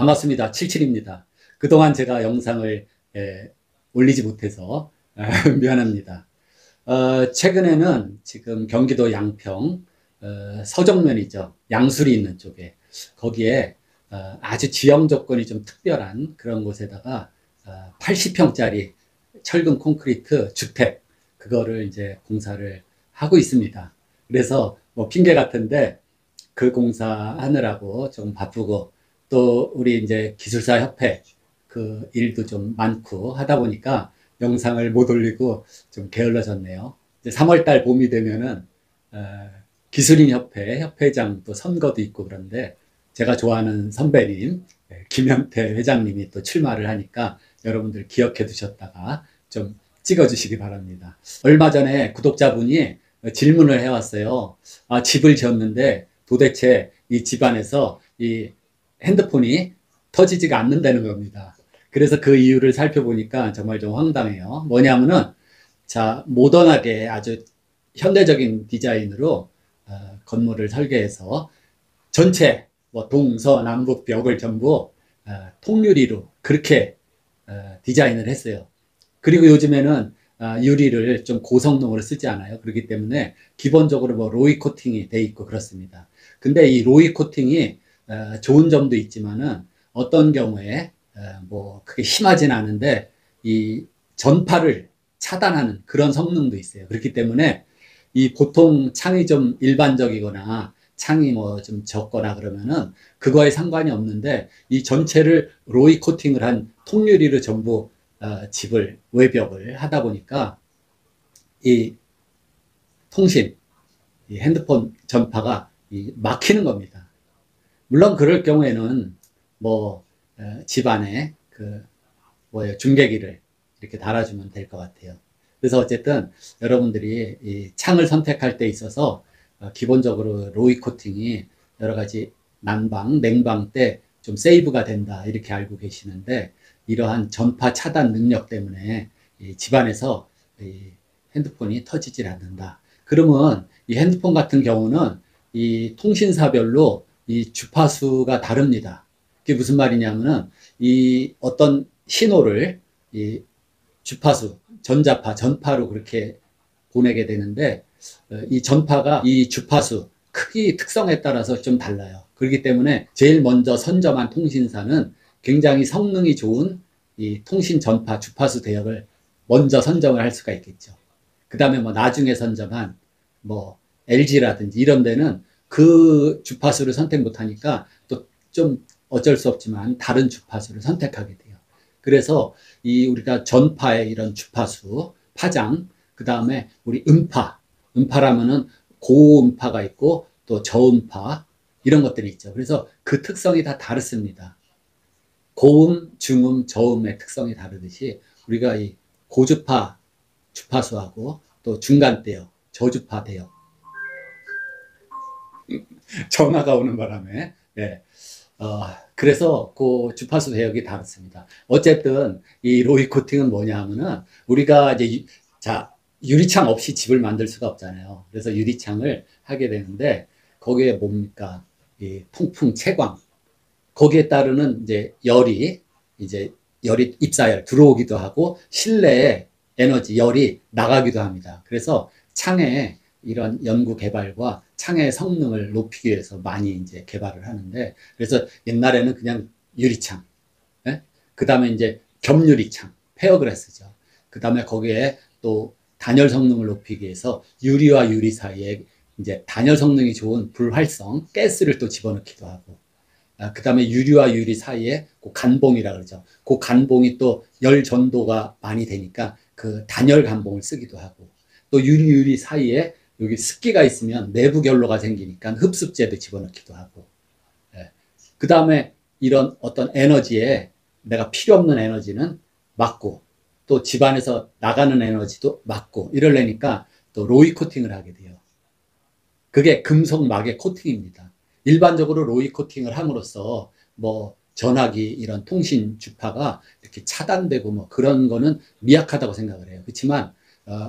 반갑습니다. 77입니다. 그동안 제가 영상을 올리지 못해서 미안합니다. 최근에는 지금 경기도 양평 서정면이죠. 양수리 있는 쪽에 거기에 아주 지형 조건이 좀 특별한 그런 곳에다가 80평짜리 철근 콘크리트 주택 그거를 이제 공사를 하고 있습니다. 그래서 뭐 핑계 같은데 그 공사하느라고 좀 바쁘고 또 우리 이제 기술사 협회 그 일도 좀 많고 하다 보니까 영상을 못 올리고 좀 게을러졌네요. 이제 3월달 봄이 되면은 기술인 협회 협회장 또 선거도 있고 그런데 제가 좋아하는 선배님 김현태 회장님이 또 출마를 하니까 여러분들 기억해 두셨다가 좀 찍어 주시기 바랍니다. 얼마 전에 구독자분이 질문을 해왔어요. 집을 지었는데 도대체 이 집안에서 이 핸드폰이 터지지가 않는다는 겁니다. 그래서 그 이유를 살펴보니까 정말 좀 황당해요. 뭐냐면은 자 모던하게 아주 현대적인 디자인으로 건물을 설계해서 전체 뭐 동서남북 벽을 전부 통유리로 그렇게 디자인을 했어요. 그리고 요즘에는 유리를 좀 고성능으로 쓰지 않아요. 그렇기 때문에 기본적으로 뭐 로이 코팅이 돼 있고 그렇습니다. 근데 이 로이 코팅이 좋은 점도 있지만은 어떤 경우에 뭐 그게 심하진 않은데 이 전파를 차단하는 그런 성능도 있어요. 그렇기 때문에 이 보통 창이 좀 일반적이거나 창이 뭐 좀 적거나 그러면은 그거에 상관이 없는데 이 전체를 로이 코팅을 한 통유리로 전부 집을 외벽을 하다 보니까 이 통신, 이 핸드폰 전파가 막히는 겁니다. 물론 그럴 경우에는 뭐 집안에 그 뭐예요 중계기를 이렇게 달아주면 될 것 같아요. 그래서 어쨌든 여러분들이 이 창을 선택할 때 있어서 기본적으로 로이 코팅이 여러 가지 난방, 냉방 때 좀 세이브가 된다 이렇게 알고 계시는데 이러한 전파 차단 능력 때문에 이 집안에서 이 핸드폰이 터지질 않는다. 그러면 이 핸드폰 같은 경우는 이 통신사별로 이 주파수가 다릅니다. 그게 무슨 말이냐면은 이 어떤 신호를 이 주파수, 전자파, 전파로 그렇게 보내게 되는데 이 전파가 이 주파수 크기 특성에 따라서 좀 달라요. 그렇기 때문에 제일 먼저 선점한 통신사는 굉장히 성능이 좋은 이 통신 전파 주파수 대역을 먼저 선점을 할 수가 있겠죠. 그 다음에 뭐 나중에 선점한 뭐 LG라든지 이런 데는 그 주파수를 선택 못하니까 또 좀 어쩔 수 없지만 다른 주파수를 선택하게 돼요. 그래서 이 우리가 전파의 이런 주파수, 파장, 그 다음에 우리 음파라면은 고음파가 있고 또 저음파 이런 것들이 있죠. 그래서 그 특성이 다 다릅니다. 고음, 중음, 저음의 특성이 다르듯이 우리가 이 고주파 주파수하고 또 중간대역, 저주파 대역 전화가 오는 바람에 그래서 그 주파수 대역이 다릅니다. 어쨌든 이 로이 코팅은 뭐냐 하면은 우리가 이제 자 유리창 없이 집을 만들 수가 없잖아요. 그래서 유리창을 하게 되는데 거기에 뭡니까? 이 통풍 채광 거기에 따르는 이제 열이 입사열 들어오기도 하고 실내에 에너지 열이 나가기도 합니다. 그래서 창에 이런 연구 개발과 창의 성능을 높이기 위해서 많이 이제 개발을 하는데 그래서 옛날에는 그냥 유리창, 예? 그 다음에 이제 겹유리창, 페어그라스죠. 그 다음에 거기에 또 단열 성능을 높이기 위해서 유리와 유리 사이에 이제 단열 성능이 좋은 불활성 가스를 또 집어넣기도 하고 그 다음에 유리와 유리 사이에 그 간봉이라 그러죠. 그 간봉이 또 열 전도가 많이 되니까 그 단열 간봉을 쓰기도 하고 또 유리 사이에 여기 습기가 있으면 내부 결로가 생기니까 흡습제도 집어넣기도 하고 그 다음에 이런 어떤 에너지에 내가 필요 없는 에너지는 막고 또 집안에서 나가는 에너지도 막고 이러려니까 또 로이 코팅을 하게 돼요. 그게 금속 막의 코팅입니다. 일반적으로 로이 코팅을 함으로써 뭐 전화기 이런 통신 주파가 이렇게 차단되고 뭐 그런 거는 미약하다고 생각을 해요. 그렇지만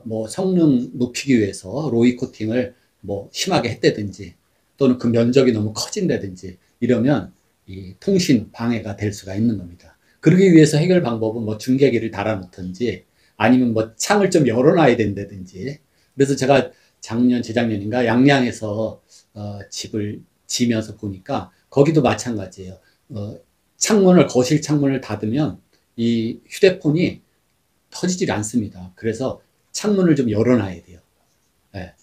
뭐 성능 높이기 위해서 로이 코팅을 뭐 심하게 했다든지 또는 그 면적이 너무 커진다든지 이러면 이 통신 방해가 될 수가 있는 겁니다. 그러기 위해서 해결 방법은 뭐 중계기를 달아놓든지 아니면 뭐 창을 좀 열어놔야 된다든지. 그래서 제가 작년, 재작년인가 양양에서 집을 지면서 보니까 거기도 마찬가지예요. 거실 창문을 닫으면 이 휴대폰이 터지질 않습니다. 그래서 창문을 좀 열어놔야 돼요. 예.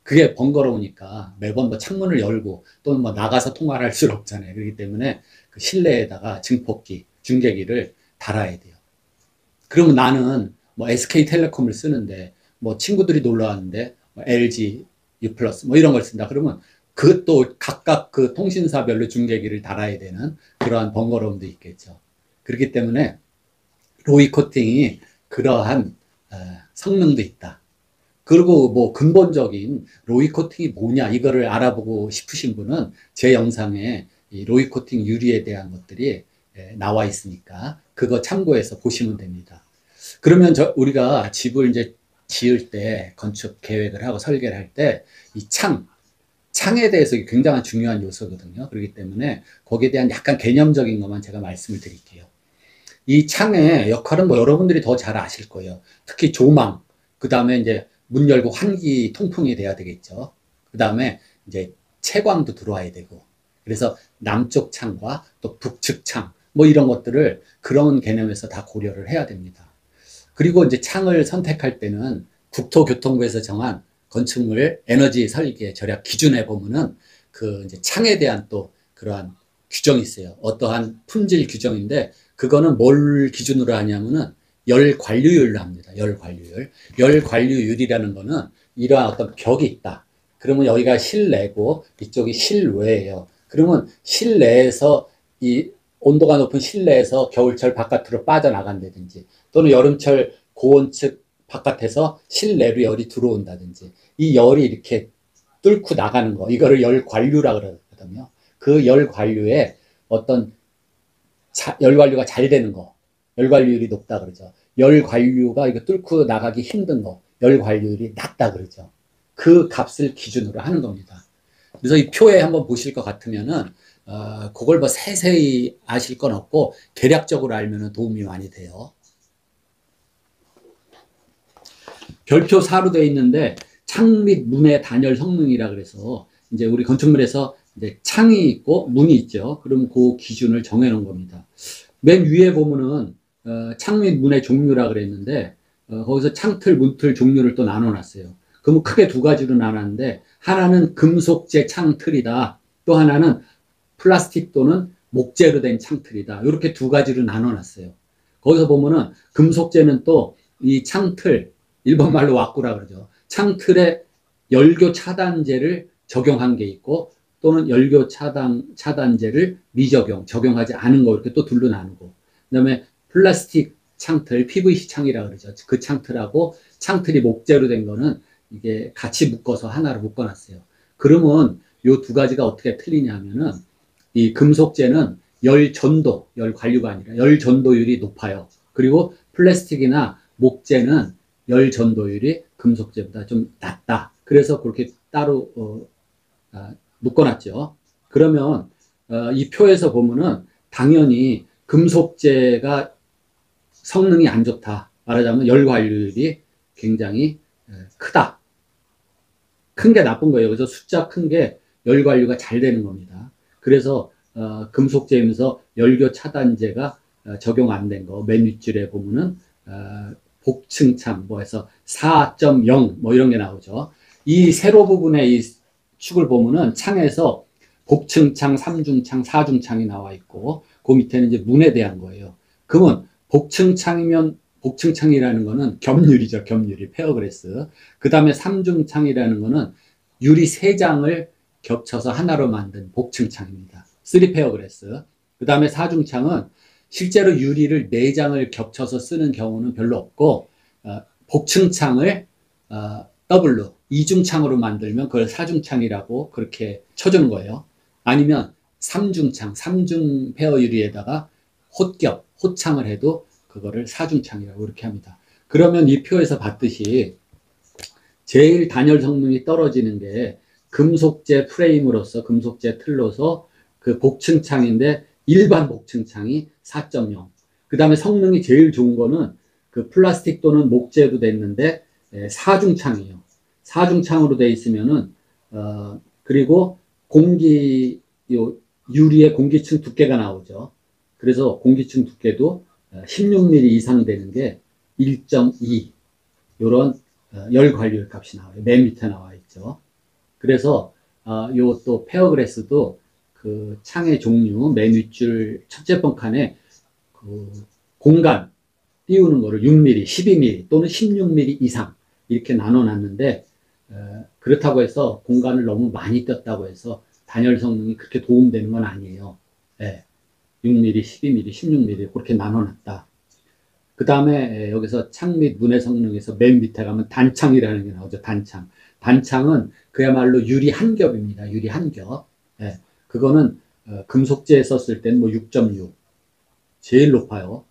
그게 번거로우니까 매번 뭐 창문을 열고 또는 뭐 나가서 통화를 할 수는 없잖아요. 그렇기 때문에 그 실내에다가 증폭기, 중계기를 달아야 돼요. 그러면 나는 뭐 SK텔레콤을 쓰는데 뭐 친구들이 놀러 왔는데 뭐 LG, U+, 뭐 이런 걸 쓴다. 그러면 그것도 각각 그 통신사별로 중계기를 달아야 되는 그러한 번거로움도 있겠죠. 그렇기 때문에 로이 코팅이 그러한 성능도 있다. 그리고 뭐 근본적인 로이 코팅이 뭐냐 이거를 알아보고 싶으신 분은 제 영상에 이 로이 코팅 유리에 대한 것들이 나와 있으니까 그거 참고해서 보시면 됩니다. 그러면 우리가 집을 이제 지을 때 건축 계획을 하고 설계를 할 때 이 창에 대해서 굉장히 중요한 요소거든요. 그렇기 때문에 거기에 대한 약간 개념적인 것만 제가 말씀을 드릴게요. 이 창의 역할은 뭐 여러분들이 더 잘 아실 거예요. 특히 조망, 그 다음에 이제 문 열고 환기 통풍이 돼야 되겠죠. 그 다음에 이제 채광도 들어와야 되고. 그래서 남쪽 창과 또 북측 창, 뭐 이런 것들을 그런 개념에서 다 고려를 해야 됩니다. 그리고 이제 창을 선택할 때는 국토교통부에서 정한 건축물 에너지 설계 절약 기준에 보면은 그 이제 창에 대한 또 그러한 규정이 있어요. 어떠한 품질 규정인데 그거는 뭘 기준으로 하냐면은 열 관류율로 합니다. 열 관류율. 열 관류율이라는 거는 이러한 어떤 벽이 있다. 그러면 여기가 실내고 이쪽이 실외예요. 그러면 실내에서 이 온도가 높은 실내에서 겨울철 바깥으로 빠져나간다든지 또는 여름철 고온측 바깥에서 실내로 열이 들어온다든지 이 열이 이렇게 뚫고 나가는 거 이거를 열 관류라 그러거든요. 그 열 관류에 어떤 열 관류가 잘 되는 거, 열 관류율이 높다 그러죠. 열 관류가 이거 뚫고 나가기 힘든 거, 열 관류율이 낮다 그러죠. 그 값을 기준으로 하는 겁니다. 그래서 이 표에 한번 보실 것 같으면은 그걸 뭐 세세히 아실 건 없고 계략적으로 알면은 도움이 많이 돼요. 별표 4로 되어 있는데 창 및 문의 단열 성능이라 그래서 이제 우리 건축물에서 이제 창이 있고 문이 있죠. 그러면 그 기준을 정해 놓은 겁니다. 맨 위에 보면은 창 및 문의 종류라 그랬는데 거기서 창틀, 문틀 종류를 또 나눠 놨어요. 그러면 크게 두 가지로 나눴는데 하나는 금속재 창틀이다. 또 하나는 플라스틱 또는 목재로 된 창틀이다. 이렇게 두 가지로 나눠 놨어요. 거기서 보면은 금속재는 또 이 창틀 일본말로 왁구라 그러죠. 창틀에 열교 차단제를 적용한 게 있고 또는 열교 차단제를 적용하지 않은 거 이렇게 또 둘로 나누고 그다음에 플라스틱 창틀, PVC 창이라 그러죠. 그 창틀하고 창틀이 목재로 된 거는 이게 같이 묶어서 하나로 묶어놨어요. 그러면 요 두 가지가 어떻게 틀리냐면은 이 금속재는 열 전도, 열 관류가 아니라 열 전도율이 높아요. 그리고 플라스틱이나 목재는 열 전도율이 금속재보다 좀 낮다. 그래서 그렇게 따로 묶어놨죠. 그러면 이 표에서 보면은 당연히 금속재가 성능이 안 좋다. 말하자면 열 관류율이 굉장히 크다. 큰 게 나쁜 거예요. 그래서 숫자 큰 게 열 관류가 잘 되는 겁니다. 그래서 금속재이면서 열교 차단제가 적용 안 된 거 맨 윗줄에 보면은 복층창 뭐 해서 4.0 뭐 이런 게 나오죠. 이 세로 부분의 이 축을 보면은 창에서 복층창, 3중창, 4중창이 나와 있고 그 밑에는 이제 문에 대한 거예요. 그러면 복층창이면 복층창이라는 거는 겹유리죠. 겹유리, 페어그레스. 그 다음에 3중창이라는 거는 유리 3장을 겹쳐서 하나로 만든 복층창입니다. 3페어그레스. 그 다음에 4중창은 실제로 유리를 4장을 겹쳐서 쓰는 경우는 별로 없고 복층창을 더블로 2중창으로 만들면 그걸 4중창이라고 그렇게 쳐주는 거예요. 아니면 3중창, 3중 페어 유리에다가 호창을 해도 그거를 4중창이라고 그렇게 합니다. 그러면 이 표에서 봤듯이 제일 단열 성능이 떨어지는 게 금속재 프레임으로서 금속재 틀로서 그 복층창인데 일반 목층 창이 4.0. 그 다음에 성능이 제일 좋은 거는 그 플라스틱 또는 목재로 됐는데 사중창이에요. 사중창으로 돼 있으면은 그리고 공기 요 유리의 공기층 두께가 나오죠. 그래서 공기층 두께도 16mm 이상 되는 게 1.2 요런 열 관리율 값이 나와요. 맨 밑에 나와 있죠. 그래서 요 또 페어그래스도 그 창의 종류 맨 윗줄 첫째 번 칸에 그 공간 띄우는 거를 6mm, 12mm 또는 16mm 이상 이렇게 나눠 놨는데 그렇다고 해서 공간을 너무 많이 떴다고 해서 단열 성능이 그렇게 도움되는 건 아니에요. 예, 6mm, 12mm, 16mm 그렇게 나눠 놨다. 그 다음에 여기서 창 및 문의 성능에서 맨 밑에 가면 단창이라는 게 나오죠. 단창. 단창은 그야말로 유리 한 겹입니다. 유리 한 겹. 예, 그거는 금속재에 썼을 때는 뭐 6.6. 제일 높아요.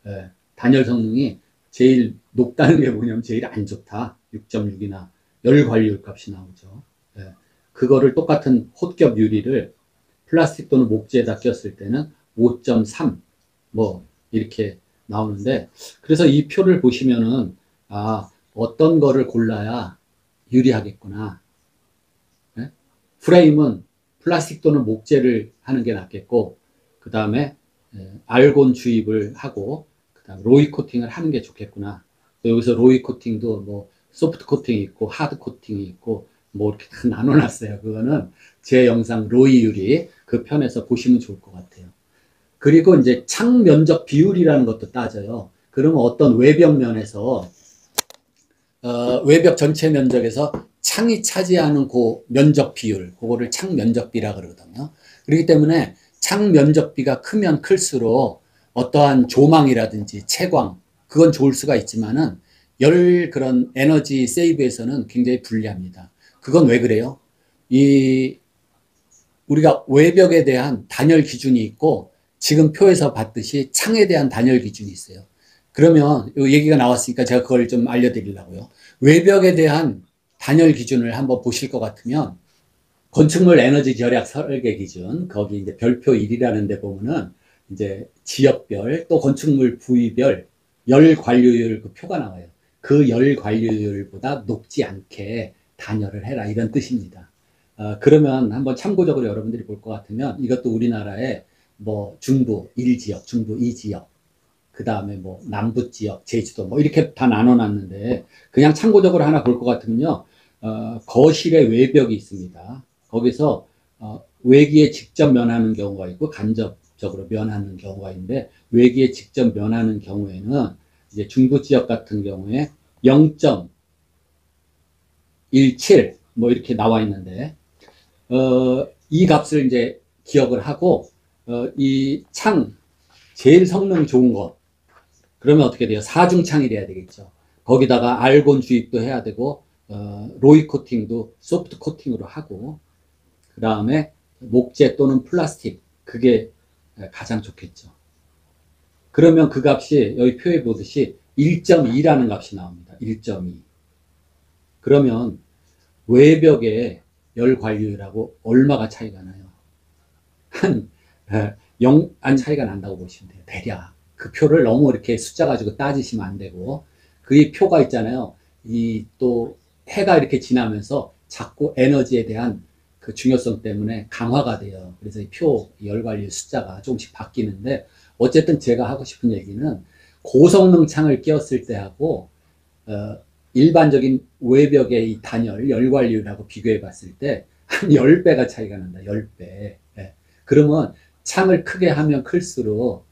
예, 단열 성능이 제일 높다는 게 뭐냐면 제일 안 좋다. 6.6이나 열 관리율 값이 나오죠. 예, 그거를 똑같은 홑겹 유리를 플라스틱 또는 목재에다 꼈을 때는 5.3 뭐 이렇게 나오는데 그래서 이 표를 보시면은 어떤 거를 골라야 유리하겠구나. 예? 프레임은 플라스틱 또는 목재를 하는 게 낫겠고 그 다음에 알곤 주입을 하고 그다음 로이 코팅을 하는 게 좋겠구나. 여기서 로이 코팅도 뭐 소프트 코팅이 있고 하드 코팅이 있고 뭐 이렇게 다 나눠놨어요. 그거는 제 영상 로이 유리 그 편에서 보시면 좋을 것 같아요. 그리고 이제 창 면적 비율이라는 것도 따져요. 그러면 어떤 외벽 면에서 외벽 전체 면적에서 창이 차지하는 그 면적 비율, 그거를 창 면적비라 그러거든요. 그렇기 때문에 창 면적비가 크면 클수록 어떠한 조망이라든지 채광, 그건 좋을 수가 있지만은 그런 에너지 세이브에서는 굉장히 불리합니다. 그건 왜 그래요? 우리가 외벽에 대한 단열 기준이 있고 지금 표에서 봤듯이 창에 대한 단열 기준이 있어요. 그러면 이 얘기가 나왔으니까 제가 그걸 좀 알려드리려고요. 외벽에 대한 단열 기준을 한번 보실 것 같으면 건축물 에너지 절약 설계 기준 거기 이제 별표 1이라는 데 보면은 이제 지역별 또 건축물 부위별 열 관리율 그 표가 나와요. 그 열 관리율보다 높지 않게 단열을 해라 이런 뜻입니다. 그러면 한번 참고적으로 여러분들이 볼 것 같으면 이것도 우리나라의 뭐 중부 1지역, 중부 2지역, 그 다음에 뭐 남부 지역, 제주도 뭐 이렇게 다 나눠놨는데 그냥 참고적으로 하나 볼 것 같으면요. 거실의 외벽이 있습니다. 거기서 외기에 직접 면하는 경우가 있고 간접적으로 면하는 경우가 있는데 외기에 직접 면하는 경우에는 이제 중부 지역 같은 경우에 0.17 뭐 이렇게 나와 있는데 이 값을 이제 기억을 하고 이 창 제일 성능 좋은 거 그러면 어떻게 돼요? 사중창이 돼야 되겠죠. 거기다가 알곤 주입도 해야 되고 로이 코팅도 소프트 코팅으로 하고 그 다음에 목재 또는 플라스틱 그게 가장 좋겠죠. 그러면 그 값이 여기 표에 보듯이 1.2라는 값이 나옵니다. 1.2. 그러면 외벽의 열 관리율하고 얼마가 차이가 나요? 한 0안 차이가 난다고 보시면 돼요. 대략. 그 표를 너무 이렇게 숫자 가지고 따지시면 안 되고 그 표가 있잖아요. 이 또 해가 이렇게 지나면서 자꾸 에너지에 대한 그 중요성 때문에 강화가 돼요. 그래서 이 표 열 관리 숫자가 조금씩 바뀌는데 어쨌든 제가 하고 싶은 얘기는 고성능 창을 끼웠을 때 하고 일반적인 외벽의 이 단열, 열 관리율하고 비교해 봤을 때 한 10배가 차이가 난다. 10배. 예. 그러면 창을 크게 하면 클수록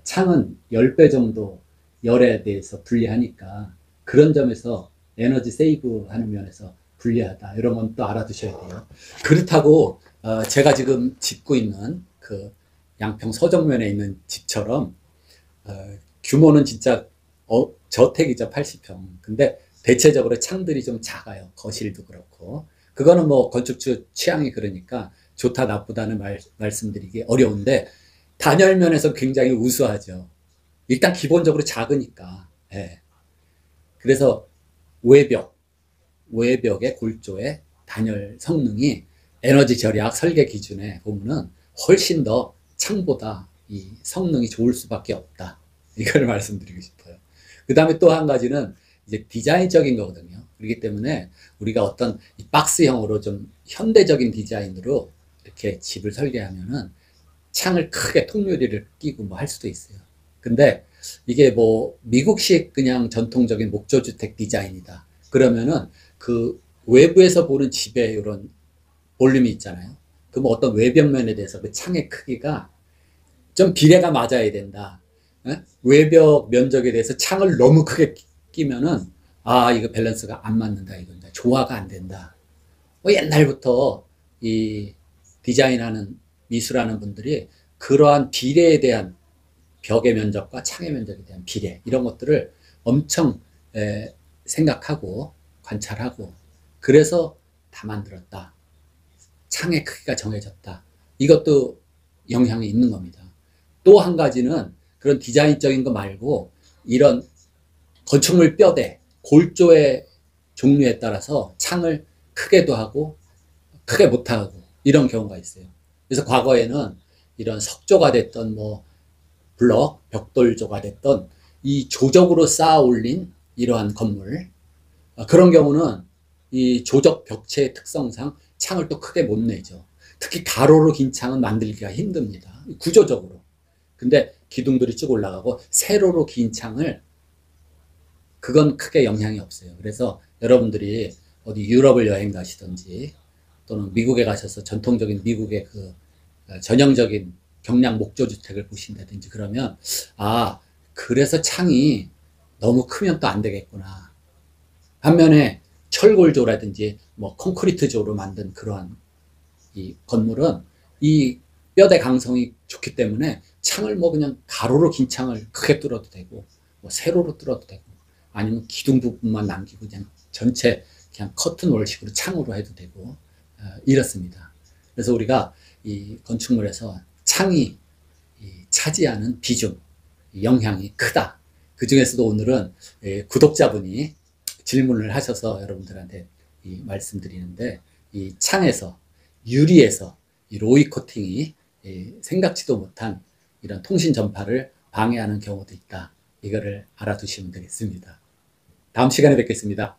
창은 10배 정도 열에 대해서 불리하니까 그런 점에서 에너지 세이브 하는 면에서 불리하다. 이런 건 또 알아두셔야 돼요. 그렇다고 제가 지금 짓고 있는 그 양평 서정면에 있는 집처럼 규모는 진짜 저택이죠. 80평. 근데 대체적으로 창들이 좀 작아요. 거실도 그렇고. 그거는 뭐 건축주 취향이 그러니까 좋다 나쁘다는 말씀드리기 어려운데 단열면에서 굉장히 우수하죠. 일단 기본적으로 작으니까. 예. 그래서 외벽의 골조의 단열 성능이 에너지 절약 설계 기준에 보면은 훨씬 더 창보다 이 성능이 좋을 수밖에 없다. 이걸 말씀드리고 싶어요. 그 다음에 또 한 가지는 이제 디자인적인 거거든요. 그렇기 때문에 우리가 어떤 박스형으로 좀 현대적인 디자인으로 이렇게 집을 설계하면은 창을 크게 통유리를 끼고 뭐 할 수도 있어요. 근데 이게 뭐 미국식 그냥 전통적인 목조주택 디자인이다. 그러면은 그 외부에서 보는 집의 이런 볼륨이 있잖아요. 그럼 어떤 외벽면에 대해서 그 창의 크기가 좀 비례가 맞아야 된다. 예? 외벽 면적에 대해서 창을 너무 크게 끼면은 아 이거 밸런스가 안 맞는다 이건 조화가 안 된다. 뭐 옛날부터 이 디자인하는 미술하는 분들이 그러한 비례에 대한 벽의 면적과 창의 면적에 대한 비례 이런 것들을 엄청 생각하고 관찰하고 그래서 다 만들었다. 창의 크기가 정해졌다. 이것도 영향이 있는 겁니다. 또 한 가지는 그런 디자인적인 거 말고 이런 건축물 뼈대, 골조의 종류에 따라서 창을 크게도 하고 크게 못하고 이런 경우가 있어요. 그래서 과거에는 이런 석조가 됐던 뭐 블럭, 벽돌조가 됐던 이 조적으로 쌓아 올린 이러한 건물 그런 경우는 이 조적 벽체의 특성상 창을 또 크게 못 내죠. 특히 가로로 긴 창은 만들기가 힘듭니다. 구조적으로. 근데 기둥들이 쭉 올라가고 세로로 긴 창을 그건 크게 영향이 없어요. 그래서 여러분들이 어디 유럽을 여행 가시든지 또는 미국에 가셔서 전통적인 미국의 그 전형적인 경량 목조주택을 보신다든지 그러면 아 그래서 창이 너무 크면 또 안 되겠구나. 반면에 철골조라든지 뭐 콘크리트조로 만든 그러한 이 건물은 이 뼈대 강성이 좋기 때문에 창을 뭐 그냥 가로로 긴 창을 크게 뚫어도 되고 뭐 세로로 뚫어도 되고 아니면 기둥 부분만 남기고 그냥 전체 그냥 커튼월식으로 창으로 해도 되고 이렇습니다. 그래서 우리가 이 건축물에서 창이 차지하는 비중, 영향이 크다. 그 중에서도 오늘은 구독자분이 질문을 하셔서 여러분들한테 말씀드리는데 이 창에서 유리에서 이 로이 코팅이 생각지도 못한 이런 통신 전파를 방해하는 경우도 있다. 이거를 알아두시면 되겠습니다. 다음 시간에 뵙겠습니다.